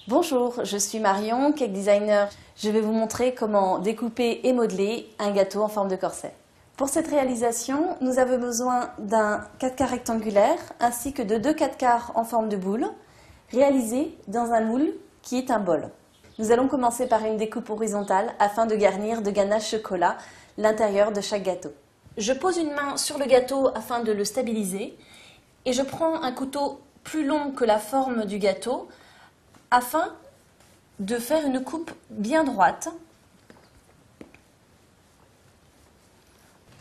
Bonjour, je suis Marion, cake designer. Je vais vous montrer comment découper et modeler un gâteau en forme de corset. Pour cette réalisation, nous avons besoin d'un 4 quarts rectangulaire ainsi que de 2 4 quarts en forme de boule, réalisés dans un moule qui est un bol. Nous allons commencer par une découpe horizontale afin de garnir de ganache chocolat l'intérieur de chaque gâteau. Je pose une main sur le gâteau afin de le stabiliser et je prends un couteau plus long que la forme du gâteau afin de faire une coupe bien droite.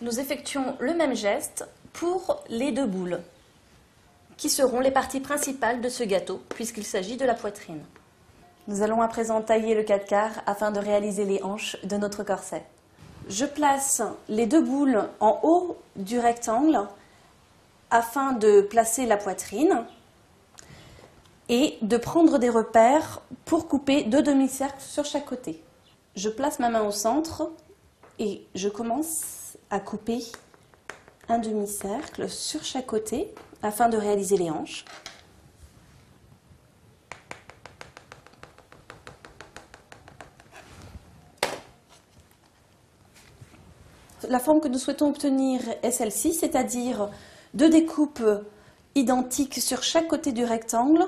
Nous effectuons le même geste pour les deux boules, qui seront les parties principales de ce gâteau, puisqu'il s'agit de la poitrine. Nous allons à présent tailler le 4 quarts afin de réaliser les hanches de notre corset. Je place les deux boules en haut du rectangle afin de placer la poitrine et de prendre des repères pour couper 2 demi-cercles sur chaque côté. Je place ma main au centre et je commence à couper un demi-cercle sur chaque côté afin de réaliser les hanches. La forme que nous souhaitons obtenir est celle-ci, c'est-à-dire 2 découpes identiques sur chaque côté du rectangle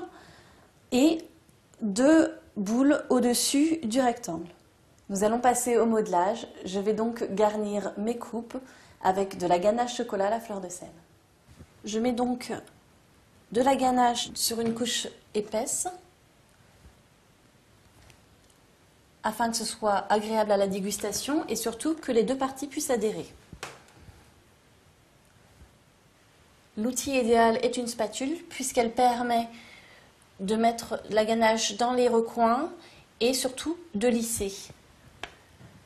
et 2 boules au-dessus du rectangle. Nous allons passer au modelage. Je vais donc garnir mes coupes avec de la ganache chocolat à la fleur de sel. Je mets donc de la ganache sur une couche épaisse afin que ce soit agréable à la dégustation et surtout que les deux parties puissent adhérer. L'outil idéal est une spatule puisqu'elle permet de mettre la ganache dans les recoins et surtout de lisser.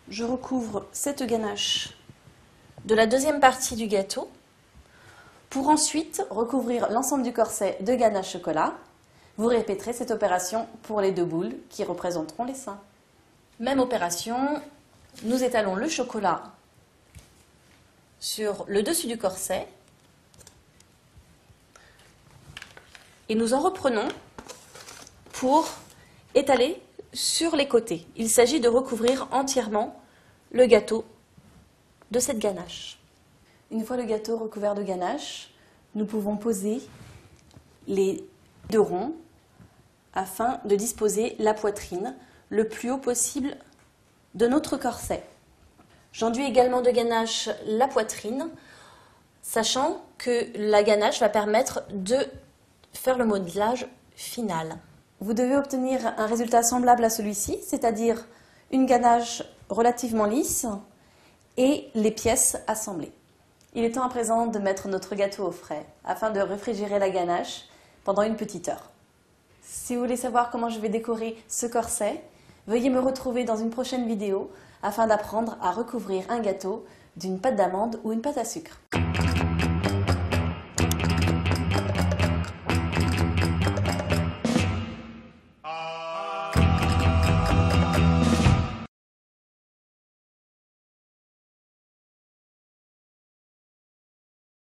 Je recouvre cette ganache de la deuxième partie du gâteau pour ensuite recouvrir l'ensemble du corset de ganache chocolat. Vous répéterez cette opération pour les 2 boules qui représenteront les seins. Même opération, nous étalons le chocolat sur le dessus du corset et nous en reprenons pour étaler sur les côtés. Il s'agit de recouvrir entièrement le gâteau de cette ganache. Une fois le gâteau recouvert de ganache, nous pouvons poser les 2 ronds afin de disposer la poitrine le plus haut possible de notre corset. J'enduis également de ganache la poitrine, sachant que la ganache va permettre de faire le modelage final. Vous devez obtenir un résultat semblable à celui-ci, c'est-à-dire une ganache relativement lisse et les pièces assemblées. Il est temps à présent de mettre notre gâteau au frais afin de réfrigérer la ganache pendant une petite heure. Si vous voulez savoir comment je vais décorer ce corset, veuillez me retrouver dans une prochaine vidéo afin d'apprendre à recouvrir un gâteau d'une pâte d'amande ou une pâte à sucre.